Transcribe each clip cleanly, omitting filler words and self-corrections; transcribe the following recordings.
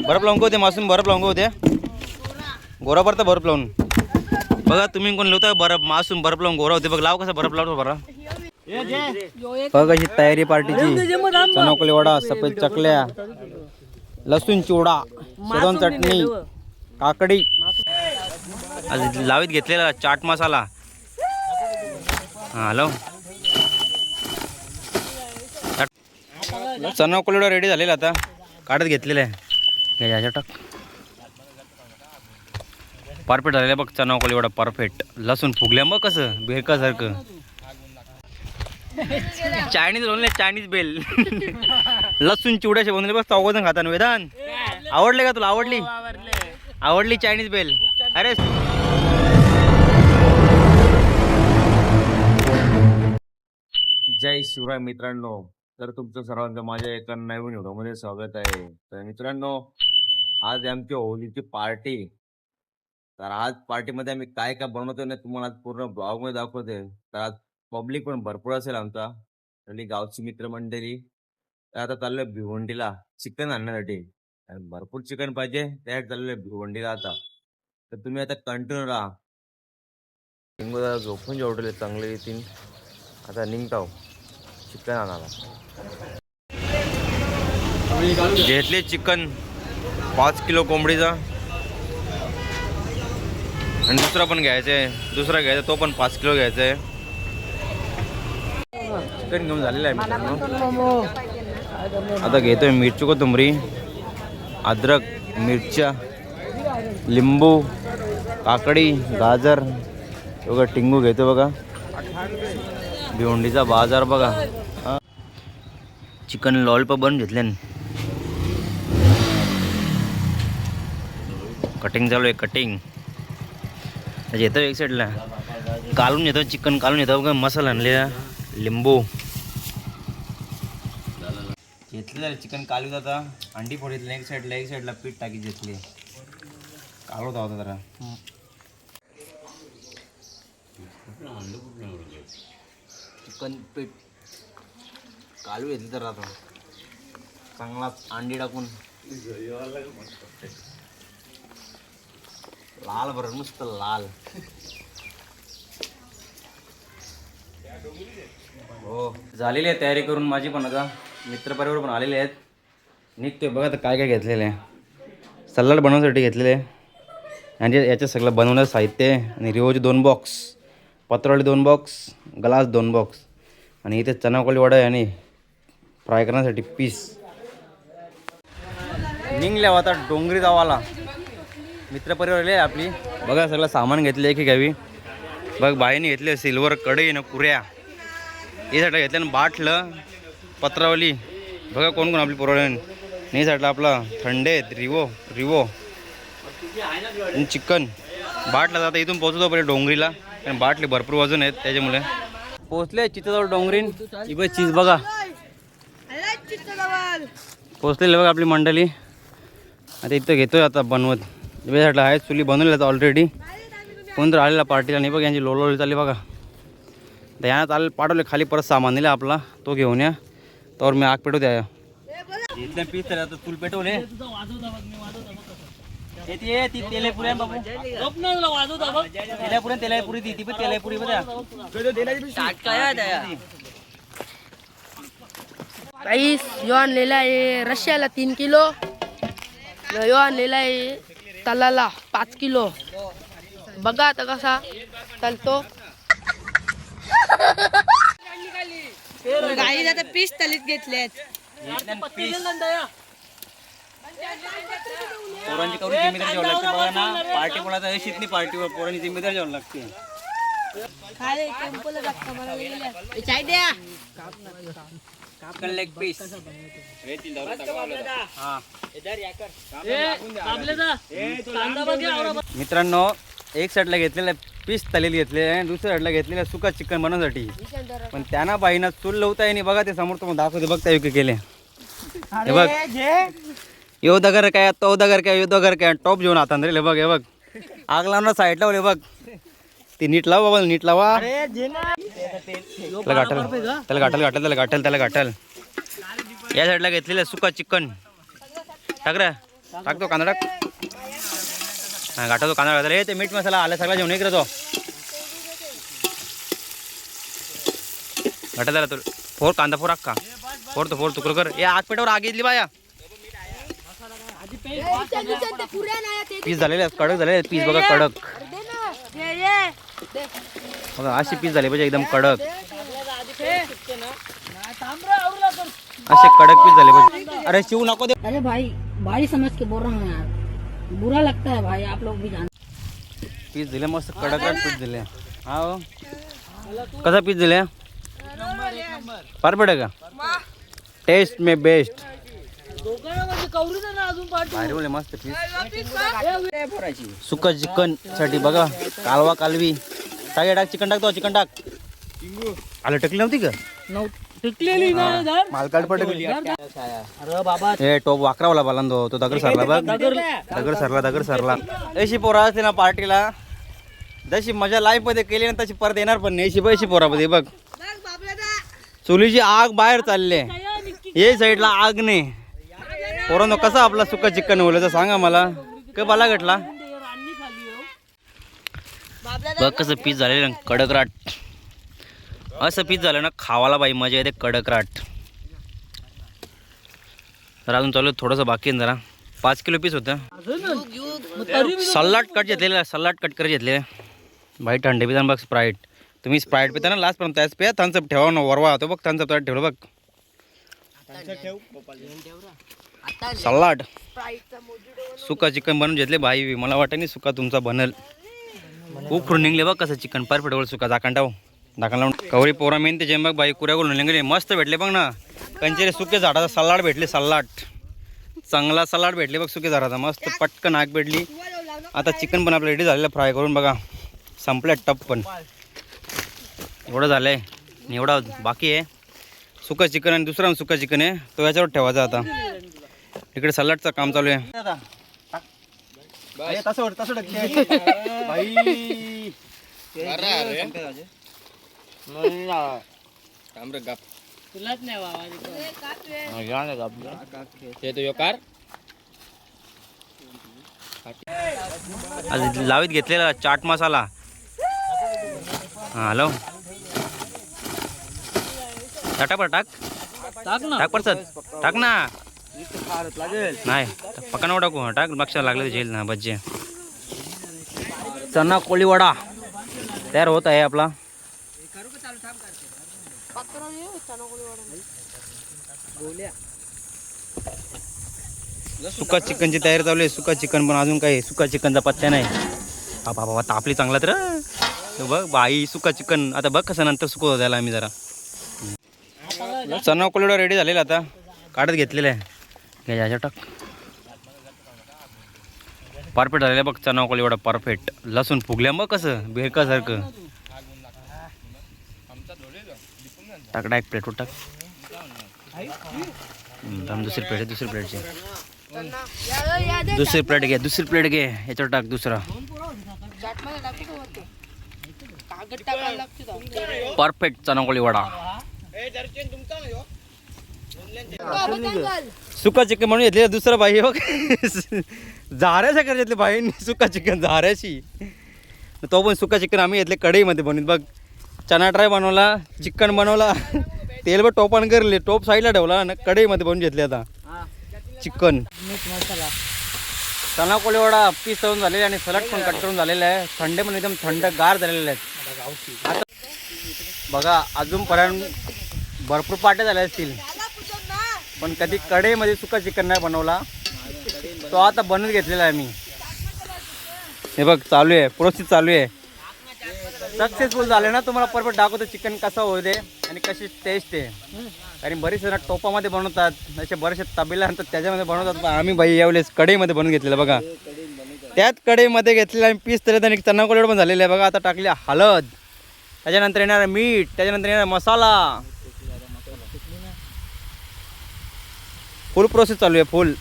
बर्फ लावून होते मासून बर्फ लावून होते गोरा पडता बर्फ लावून बघा तुम्ही कोण लावता बर्फ मासून बर्फ लावून गोरा होते बघ लाव कसा बर्फ लावतो बरा बघ अशी तयारी पार्टीची चणोकली वडा सफेद चकल्या लसूण चिवडा शेजवान चटणी काकडी आज लावीत घेतलेला चाट मसाला हॅलो चणोकली वडा रेडी झालेला आता काढत घेतलेला आहे याच्या टाक परफेक्ट झालेलं बघ चणोकली वडा परफेक्ट लसूण फुगल्या मग कसं बेरकासारखं चायनीज बनवले चायनीज बेल लसूण चिवड्याचे बनवले बस चौघजण खाताना वेदान आवडले का तुला आवडली चायनीज बेल अरे जय शिवराय मित्रांनो तर तुमचं सर्वांचं माझ्या एका नवीन व्हिडिओमध्ये स्वागत आहे. तर मित्रांनो आज आमची होळीची पार्टी तर आज पार्टीमध्ये आम्ही काय काय बनवतो ना तुम्हाला आज पूर्ण ब्लॉगमध्ये दाखवते. तर आज पब्लिक पण भरपूर असेल आमचा आणि गावची मित्रमंडळी तर आता चाललोय भिवंडीला चिकन आणण्यासाठी आणि भरपूर चिकन पाहिजे त्यासाठी चाललोय भिवंडीला आता. तर तुम्ही आता कंटिन्यू राहा झोपून जेवढले चांगले येतील आता निघताव चिकन आणायला. घेतले चिकन 5 किलो कोंबडीचा आणि दुसरा पण घ्यायचा आहे दुसरा घ्यायचा तो पण 5 किलो घ्यायचा आहे. चिकन घेऊन झालेलं आहे मित्रांनो. आता घेतोय मिरची कोथिंबरी अद्रक मिरच्या लिंबू काकडी गाजर बघा टिंगू घेतो बघा भिवंडीचा बाजार बघा. चिकन लॉलीपॉप बनवून घेतले कटिंग चालू आहे कटिंग येतो एक साईडला कालून येतो चिकन कालून येतो बघा मसाला आणलेला लिंबू घेतले चिकन कालू आता अंडी फोडीतले एक साईडला पीठ टाकी घेतली कालवत होता जरा चिकन पीठ कालू घेतली तर आता चांगला अंडी टाकून लाल बरं मस्त लाल हो झालेली आहे तयारी करून माझी पण आता मित्रपरिवार पण आलेले आहेत निघतोय बघा तर काय काय घेतलेलं आहे. सलाड बनवण्यासाठी घेतलेले आहे म्हणजे याचं सगळं बनवण्याचं साहित्य आणि रिओचे 2 बॉक्स पत्रवाळी 2 बॉक्स ग्लास 2 बॉक्स आणि इथे चणाकोली वडा आहे आणि फ्राय करण्यासाठी पीस. निघल्या आता डोंगरी गावाला मित्रपरिवार आहे आपली बघा सगळं सामान घेतलं आहे की घ्यावी बघ बाईने घेतले सिल्वर कढई ना कुऱ्या यासाठी घेतल्या ना बाटलं पत्रावली बघा कोण कोण आपली पोरवण नाही साईडला आपला थंडेत रिवो आणि चिकन बाटला जाता इथून पोहोचतो पहिले डोंगरीला कारण बाटले भरपूर वजन आहेत त्याच्यामुळे पोचले चित्तजवळ डोंगरीन इथे चीज बघा पोचलेली बघा आपली मंडळी आता इथं घेतोय आता बनवत साईडला आहे चुली बनवली आता ऑलरेडी कोण तर आलेला पार्टीला नाही बघ यांची लोळलोळी चालली बघा तर यानं चालेल पाठवले खाली परत सामान दिला आपला तो घेऊन या तर मी आग पेटू द्या इथल्या पीस तर आता चूल पेटवले यो आणलेला आहे रश्याला 3 किलो यो आणलेला आहे तलाला 5 किलो बघा आता कसा चालतो. गाई आता पीस तलीत घेतले पोरांची करून जिम्मेदारी घ्यावी लागते बघा ना पार्टी कोणाचा अशीच नाही पार्टीवर पोरांची जिम्मेदारी घ्यावी लागते. लेग पीस मित्रांनो एक साईडला घेतलेला पीस तलेली घेतलेले आहे दुसऱ्या साईडला घेतलेला सुका चिकन बनवण्यासाठी पण त्यांना बाईना चूल लावता येईल बघा ते समोर तुम्हाला दाखवते बघता योग्य केले हे बघ यो दगर काय तो दगर काय यो दगर काय टॉप घेऊन हातात रे बघ हे बघ आग लावणार साईडला बोले बघ ती नीट लावा बाबा नीट लावा त्याला गाठल या साईडला घेतलेलं सुका चिकन टाक रे, टाकतो कांदा टाक. हा गाठवतो कांदा घातला रे, ते मीठ मसाला आला सगळा जेवण इकडे तो घाटा झाला. तो फोर कांदा फोर अक्का फोर तो फोर तुकडं कर. या आग पेटावर आग येतली बाया. पीस झालेले आहेत, कडक झालेले आहेत पीस बघा, कडक बघा असे पीस झाले पाहिजे एकदम कडक, असे कडक पीस झाले पाहिजे. अरे शिव नको दे. अरे भाई भाई समझ के बोल रहा हूँ यार, बुरा लगता है भाई, आप लोग भी जानते. पीस दिले मस्त कडक पीस दिले. हा हो. कसा पीस दिले, परफेक्ट आहे का, टेस्ट मे बेस्ट. भारी बोले मस्त पीस. सुका चिकन साठी बघा कालवा कालवी टाक, टाक चिकन टाकतो, चिकन टाक. आलं टकली नव्हती का, मालकाड पडली. अरे बाबा हे टोप वाकरावला बालांदो तो दगड सरला बघ, दगड सरला. अशी पोरा असते ना पार्टीला, जशी मजा लाईफ मध्ये केली ना तशी परत येणार पण नाही. अशी पोरामध्ये बघ चुलीची आग बाहेर चालले, हे साईडला आग नाही. पोरांनो कसा आपला सुका चिकन बोलायचं सांगा मला, का बाला घटला बघ कसं पीस झालेलं कडकराट. असं पीस झालं ना खावाला बाई मजा येते, कडकराट. तर अजून चालू थोडंसं बाकी आहे जरा, 5 किलो पीस होतं. सलाड कट घेतलेलं, सलाड कट करत घेतले भाई. थंडे पिता बघ स्प्राईट, तुम्ही स्प्राईट पिता ना लास्ट पर्यंत त्याच पिया. थम्सअप ठेवा ना, वरवा होतो बघ थम्सअप त्यात ठेवलं बघ. सलाड सुका चिकन बनवून घेतले भाई. मला वाटत नाही सुका तुमचा बनल, उखरून निघले बघ कसं चिकन परफेक्ट बोल. सुका झाकण टाव, झाकण लावून कवरी पोरा मेन ते जेम बघ भाई. कुऱ्या करून निघले मस्त भेटले बघ ना. कंचेरे सुके झाडाचा सलाड भेटले, सलाड चांगला सलाड भेटले बघ सुके झाडाचा मस्त पटकन आग भेटली. आता चिकन पण आपलं रेडी झालेलं फ्राय करून बघा. संपल्या टप पण एवढं झालंय, एवढा बाकी आहे. सुका चिकन आणि दुसरा सुका चिकन आहे तो याच्यावर ठेवायचा. आता इकडे सलाडचं काम चालू आहे. आज लावीत घेतलेला चाट मसाला. हा हॅलो टाक टाक टाक परसत टाक ना. नाही पक्का टाकू, टाक लक्षात लागलं जेल ना. भज्जे चना कोळीवडा तयार होत आहे आपला. सुका चिकनची तयारी चालू आहे. सुका चिकन पण अजून काही सुका चिकनचा पत्त्या नाही. बाबा बाबा तापली चांगला तर बघ बाई. सुका चिकन आता बघ कसं नंतर सुकवतो द्यायला आम्ही जरा. चना कोळीवडा रेडी झालेला आता काढत घेतलेला आहे. घ्यायच्या टाक परफेक्ट झालेलं बघ चना कोळीवडा परफेक्ट. लसूण फुगल्या मग कसं बेरकासारखं. टाकडा एक प्लेटवर टाक. दुसरी प्लेट आहे, दुसरी प्लेटची दुसरी प्लेट घे, दुसरी प्लेट घे याच्यावर टाक. दुसरा परफेक्ट चना कोळीवडा. सुका चिकन म्हणून घेतले दुसरं बाई हो झाऱ्याच्या कर घेतले बाईंनी सुका चिकन झाऱ्याशी. तो पण सुका चिकन आम्ही घेतले कढईमध्ये बनवून बघ. चना ट्राय बनवला, चिकन बनवला, तेल बघ टोपण करले, टोप साईडला ठेवला ना कढईमध्ये बनवून घेतले. आता चिकन चना कोळीवडा पीस तळून झालेले आणि सलाड पण कट करून झालेलं आहे. थंडे पण एकदम थंड गार झालेले आहेत. आता बघा अजूनपर्यंत भरपूर पाट्या झाल्या असतील पण कधी कढईमध्ये सुका चिकन नाही बनवला. तो आता बनवून घेतलेला आहे मी. हे बघ चालू आहे, प्रोसेस चालू आहे. सक्सेसफुल झाले ना तुम्हाला परफेक्ट दाखवतो चिकन कसं होऊ दे आणि कशी टेस्ट आहे. आणि बरेचसे ना टोपामध्ये बनवतात, असे बरेचसे तबेला आणतात त्याच्यामध्ये बनवतात. आम्ही बाई यावेळेस कढईमध्ये बनवून घेतलेलं बघा. त्याच कढईमध्ये घेतलेलं आणि पीस तरी आणि चना कोळीवडा पण झालेलं आहे बघा. आता टाकली हळद, त्याच्यानंतर येणार मीठ, त्याच्यानंतर येणार मसाला. फुल प्रोसेस चालू आहे फुल.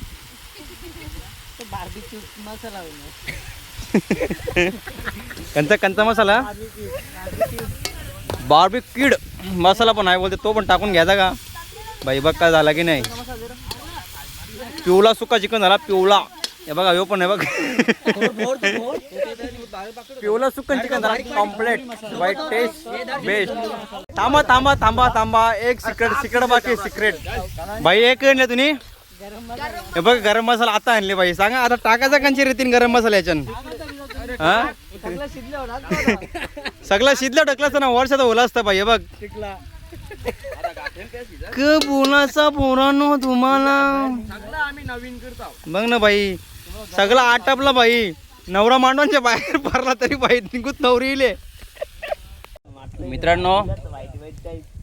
कंचा मसाला बार्बिक्यूड मसाला पण आहे बोलते, तो पण टाकून घ्यायचा का. बाई बघ काय झाला की नाही. पिवळा सुका चिकन झाला पिवळा. हे बघा ह्यो पण आहे बघ. पिवळा सुकन चिकन झाला कॉम्प्लेट. वाईट टेस्ट बेस्ट. थांबा थांबा थांबा थांबा एक सिक्रेट बाकी सिक्रेट. बाई एक आणले तुम्ही. हे बघ गरम मसाला आता आणले बाई. सांगा आता टाकायचा कंची रेतीन गरम मसाला याच्यान. हा सगळं शिजलं ढकलाचं ना वर्षाचा ओला असतं बाई. हे बघ क बोलाचा पोरानो तुम्हाला. बघ ना बाई सगळं आटपलं बाई. नवरा मांडवांच्या बाहेर पडला तरी बाई निघूत नवरी इले. मित्रांनो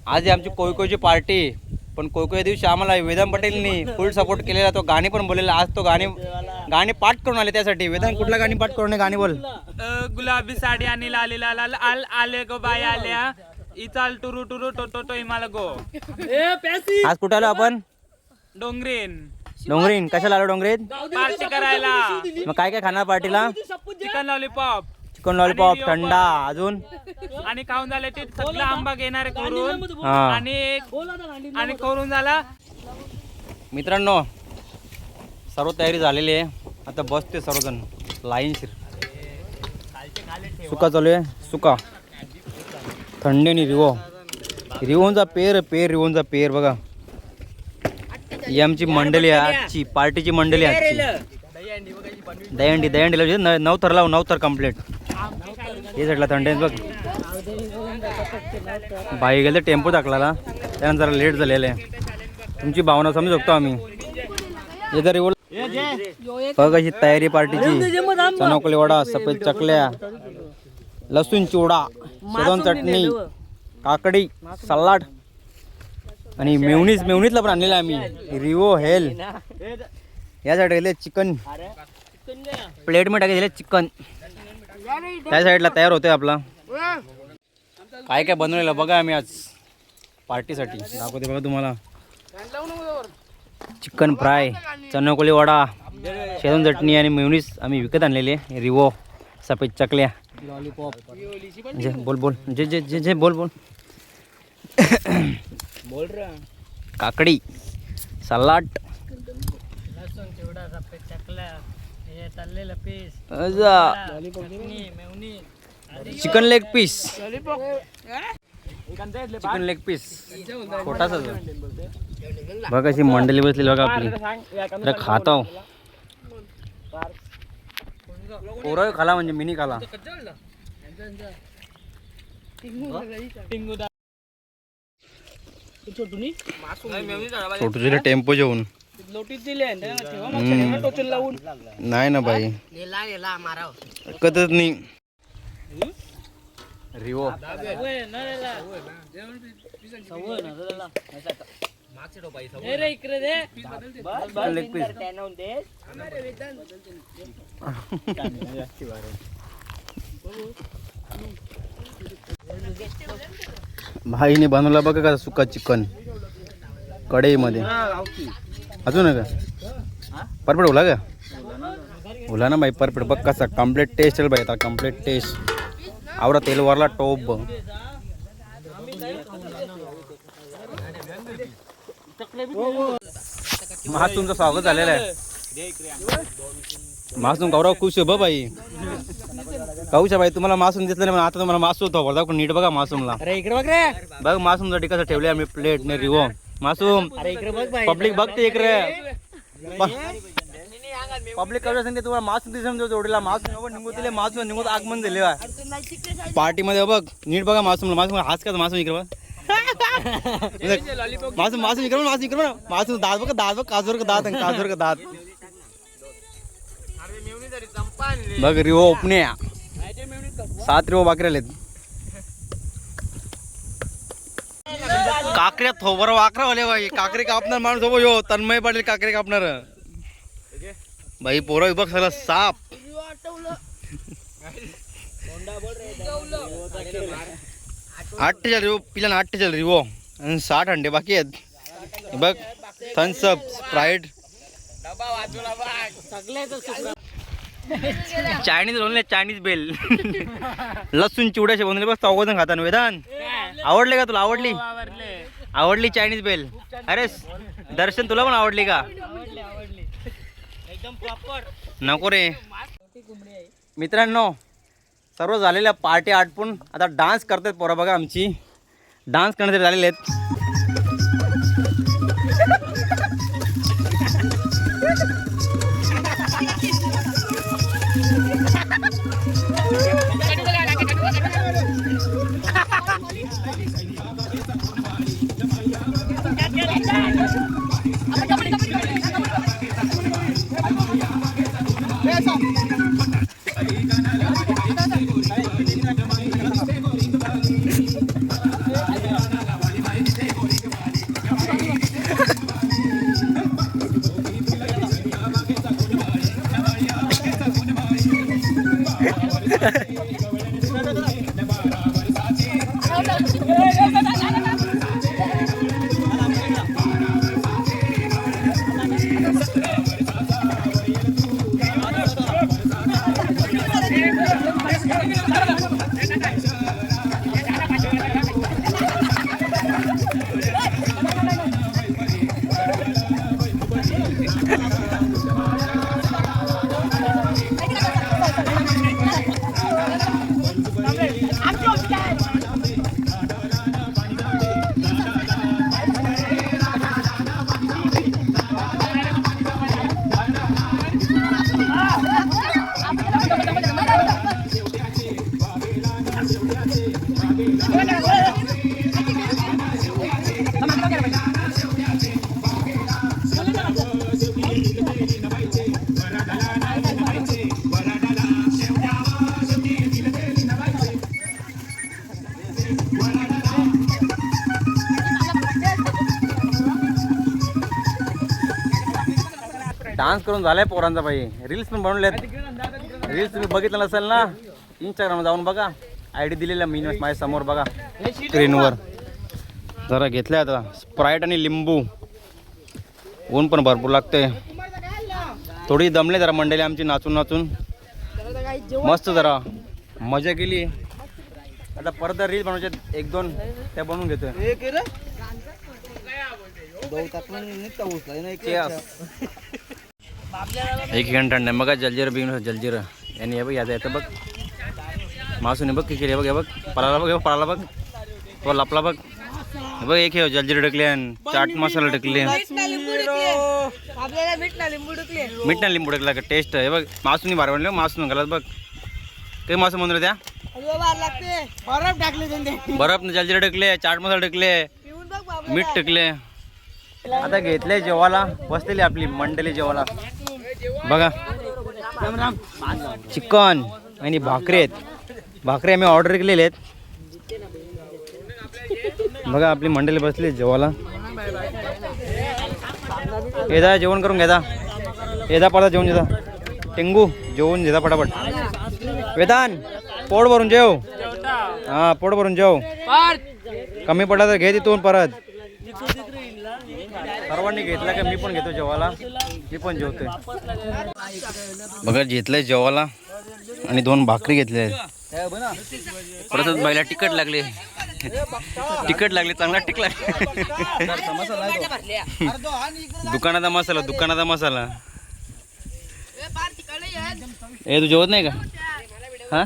आज आमची कोयकोची पार्टी. पण कोयकोच्या दिवशी आम्हाला वेदांत पटेलनी फुल सपोर्ट केलेला. तो गाणी पण बोललेला. आज तो गाणी पाठ करून आले. त्यासाठी वेदांत कुठला गाणी पाठ करून गाणी बोल. गुलाबी साडी आणि लाली लाल आल आले गो बाय आल्या इचाल टुरू टुरू टोटो इमाला गो. आज कुठे आलो आपण. डोंगरीन. कशाला आलो डोंगरीत. पार्टी करायला. मग काय काय खाणार पार्टीला. Chicken lollipop. चिकन लॉलीपॉप थंडा अजून आणि खाऊन झाले ते सगळं आंबा घेणार करून. हा आणि करून झाला. मित्रांनो सर्व तयारी झालेली आहे. आता बसते सर्वजण लाईनशीर. सुका चालू आहे. सुका थंडीने रिवोनचा पेर रिवोनचा पेर बघा. ही आमची मंडळी आहे आजची पार्टीची मंडळी आजची. दहीहंडीला 9 थर लावू 9 थर कम्प्लीट. हे साईडला थंडी बघ. बाई गेलं टेम्पो टाकला त्यानंतर जरा लेट झालेलं आहे. तुमची भावना समजू शकतो आम्ही. हे रिवोल बघ अशी तयारी पार्टीची. चणोकली वडा सफेद चकल्या लसूण चिवडा शेजवान चटणी काकडी सलाड आणि मेवणीतला पण आणलेला आम्ही. रिवो हेल यासाठी गेले चिकन प्लेट मध्ये टाकले चिकन. त्या साईडला तयार होतोय आपला. काय काय बनवलेलं बघा आम्ही आज पार्टीसाठी. दाखवते बघा तुम्हाला. चिकन फ्राय चणकोली वडा शेजवान चटणी आणि मेवनीस आम्ही विकत आणलेले. रिवो सफेद चकल्या लॉलीपॉप. बोल जे जे जे जे बोल काकडी salad chicken leg piece. Chicken leg piece छोटासा बघा. अशी मंडळी बसलेली बघा आपली. तर खातो पोरं खाला म्हणजे मिनी खाला. छोटू टेम्पो जेवून नाही ना बाई कधीच नाही. Revo leg piece. भाईने बनवला बघा का सुका चिकन कढईमध्ये. अजून का परफेक्ट होला का. होला ना बाई परफेक्ट. बघ कसा कम्प्लीट टेस्ट बाई. आता कम्प्लीट टेस्ट आवडा तेल वरला टोप. मास तुमचं स्वागत झालेलं आहे. मासून गौरव खुश आहे बा बाई. काऊशा बाई तुम्हाला मासून दिसलं नाही. आता तुम्हाला मासू होतो पण नीट बघा मासूमला. बघ मासूमसाठी कसं ठेवले आम्ही प्लेट ने रिवो. मासूम पब्लिक बघते इकडे. पब्लिक करू सांगते तुम्हाला मासून दिसून जोडीला. मासून निघू दिले मासून निघून आगमन झाले पार्टी मध्ये. बघ नीट बघा मासूमला. मासूम हाच का मासून इकडे मासूम मासूम इकडे मासूम इकडे मासूम दात बघ. दात बघ काजूर का दात काजूर का दात बघ. रिवो ओपने 7 रिवो बाकी राहिलेत. काकऱ्या थोबर वाकरा वाले बाई. काकरी कापणार माणूस हो यो तन्मय पाटील काकरी कापणार बाई. पोरं बघ सगळं साप. 48 रिवो पिला 48 रिवो आणि 60 अंडे बाकी आहेत. बघ थम्सअप स्प्राईट चायनीज बनवले. चायनीज बेल लसूण चिवड्याचे बनवले. बस चौघजण खाताना. वेदांत आवडले का तुला. आवडली आवडली चायनीज बेल? अरे दर्शन तुला पण आवडली का? नको रे मित्रांनो, सर्व झालेल्या पार्टी आटपून आता डान्स करतात पोरं बघा. आमची डान्स करण्यासाठी झालेले आहेत. डान्स करून झालाय पोरांचा बाई. रील्स पण बनवलेत. रील्स तुम्ही बघितलं नसेल ना, इंस्टाग्राम जाऊन बघा. आयडी दिलेला मी माझ्या समोर बघा स्क्रीनवर. जरा घेतल्या आता स्प्राईट आणि लिंबू. ऊन पण भरपूर लागतंय. थोडी दमले जरा मंडळी आमची नाचून नाचून. मस्त जरा मजा केली. आता परत रील बनवायचे 1-2 त्या बनवून घेतोय. एक घंटा नाही बघा. जलजीरा बिन जलजीरा यांनी हे बघ याचं येतं बघ. मासून बघ किती बघ. हे बघ पळाला बघ. हे पळाला बघ. तो लपला बघ. हे बघ एक हे जलजीरा टाकले आणि चाट मसाला टाकले. मीठ ना लिंबू टाकला का टेस्ट. हे बघ मासून बार म्हणलं. मासून घालत बघ. काही मासू म्हणतो त्या बर्फ न जलजीरा टाकले. चाट मसाला टाकले. मीठ टाकले. आता घेतले जेवायला. बसलेली आपली मंडळी जेवायला बघा. चिकन आणि भाकरी आहेत. भाकरी आम्ही ऑर्डर केलेले आहेत बघा. आपली मंडळी बसली जेवायला. येदा जेवण करून घेता. येदा पडता जेवण घेता. टेंगू जेवण घेता पटापट. वेदान पोट भरून जेव. हा पोट भरून जेव. कमी पडला तर घे तिथून परत. सर्वांनी घेतला का मी पण घेतो जेवायला. मी पण जेवतोय बघा. घेतलंय जेवायला आणि 2 भाकरी घेतल्या आहेत. परत बाईला तिखट लागले. तिखट लागले चांगला टिक लागले. दुकानाचा मसाला. दुकानाचा मसाला. ए तू जेवत नाही का? हा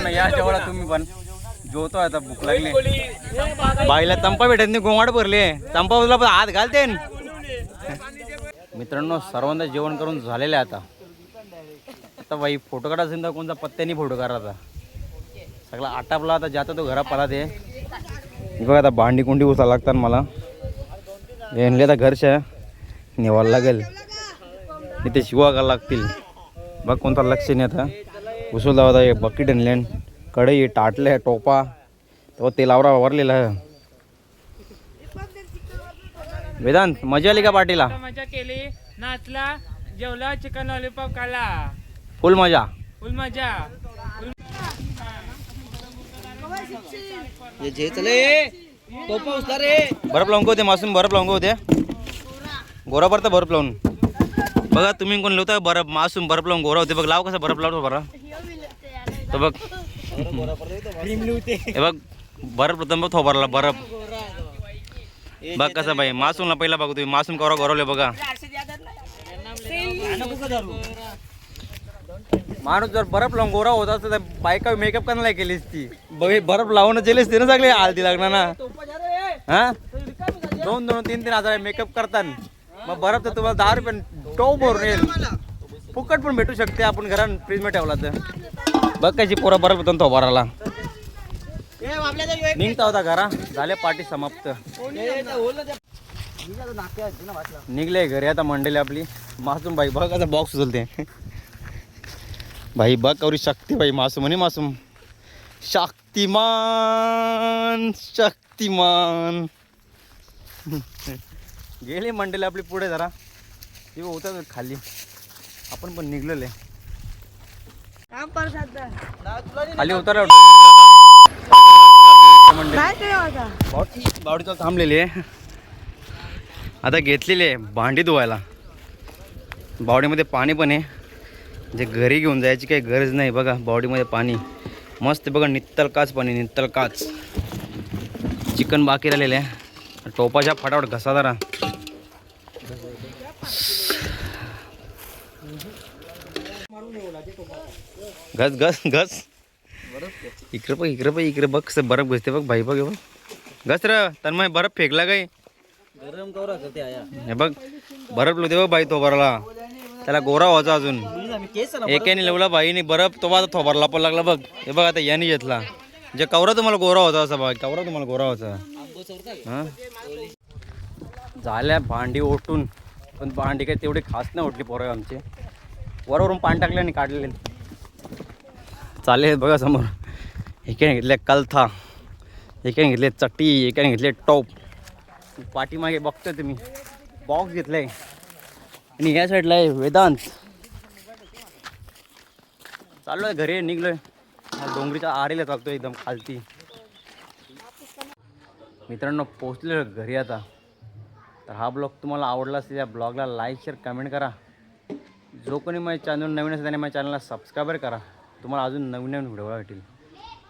या जेवायला तुम्ही पण. जेवतो आता भूक लागली. बाईला तंपा भेटत नाही. गोंगाड भरले. तंपा उचला पण हात घालते. मित्रांनो सर्वांना जेवण करून झालेले आता. आता बाई फोटो काढा असेल तर कोणता पत्त्याने फोटो काढायचा. सगळा आटापला आता जातो तो घरा पळा. ते बघा आता भांडी कुंडी उचला लागतात मला. यांनी आता घरच्या नेवायला लागेल. इथे शिवा घाला लागतील बघ. कोणता लक्ष नाही आता. उचल दावा हे बकेट आणले. कढई टाटले टोपा. तो तेलावरा वावरलेला. वेदांत मजा आली का पार्टीला? मजा केली. नाचला. जेवला. चिकन लॉलीपॉप खाला. फुल मजा. फुल मजा. बर्फ लावून होते मासून. बर्फ लावून होते गोरा पडता. बर्फ लावून बघा. तुम्ही कोण लावता बर्फ? मासूम बर्फ लावून गोरा होते बघ. लाव कसा बर्फ लावतो बरं. तो बघ हे बघ बरफ प्रथम थोबारला बरफ बघ कसं बाई मासूमला पहिला बघू तुम्ही मासूम करा गौरवले बघा माणूस जर बर्फ लावून गोरा होता तर बायका मेकअप करायला केलीस ती बर्फ लावून गेलीस ते ना चांगले हळदी लागणार ना हा 2-3 हजार मेकअप करतात मग बर्फ तर तुम्हाला 10 रुपये टोप भरून येईल फुकट पण भेटू शकते आपण घरात फ्रीज मध्ये ठेवला तर बघ कशी पोरा बर्फ होता तो भराला निघता होता घरा झाले पार्टी समाप्त निघले घरी आता मंडळी आपली मासूम बाई बघ आता बॉक्स उचलते भाई बघ कवरी शक्ती भाई मासूम आणि मासूम शक्तिमान शक्तिमान गेली मंडळी आपली पुढे जरा ती होतं खाली आपण पण निघलेले खाली उतर बावडीचं थांबलेली आहे आता घेतलेली आहे भांडी धुवायला बावडीमध्ये पाणी पण आहे जे घरी घेऊन जायची काही गरज नाही बघा बावडीमध्ये पाणी मस्त बघा नित्तल काच पाणी नित्तल काच चिकन बाकी राहिलेलं आहे टोपाच्या फटाफट घसा जरा घस घस घस इकडे बघ कसं बर्फ घसते बघ भाई बघ घस र तन्मय बर्फ फेकला काही गरम कवरा करते आया हे बघ बर्फ लोते बघ बाई तो भरला त्याला गोरा व्हायचा अजून एकाने लावला बाईने बर्फ तो आता थोबारला पण लागला बघ हे बघ आता याने घेतला जे कवरा तुम्हाला गोरा होता असा बघ कवरा तुम्हाला गोरा होता हां झाल्या भांडी ओटून पण भांडी काही तेवढी खास नाही ओटली पोरं आमचे वरवरून पाणी टाकले आणि काढलेले चालले बघा समोर एकाने घेतले कलथा एकाने घेतले चटी एकाने घेतले टॉप पाठीमागे बघतोय तुम्ही बॉक्स घेतलाय आणि या साईडला आहे वेदांत चाललो आहे घरी निघलोय डोंगरीच्या आरेला चालतोय एकदम खालती मित्रांनो पोहोचलो घरी आता तर हा ब्लॉग तुम्हाला आवडला असेल या ब्लॉगला लाईक शेअर कमेंट करा जो कोणी माझ्या चॅनल नवीन असेल त्याने माझ्या चॅनलला सबस्क्राईबर करा तुम्हाला अजून नवीन नवीन व्हिडिओ भेटेल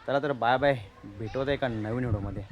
चला तर बाय बाय भेटवत आहे एका नवीन व्हिडिओमध्ये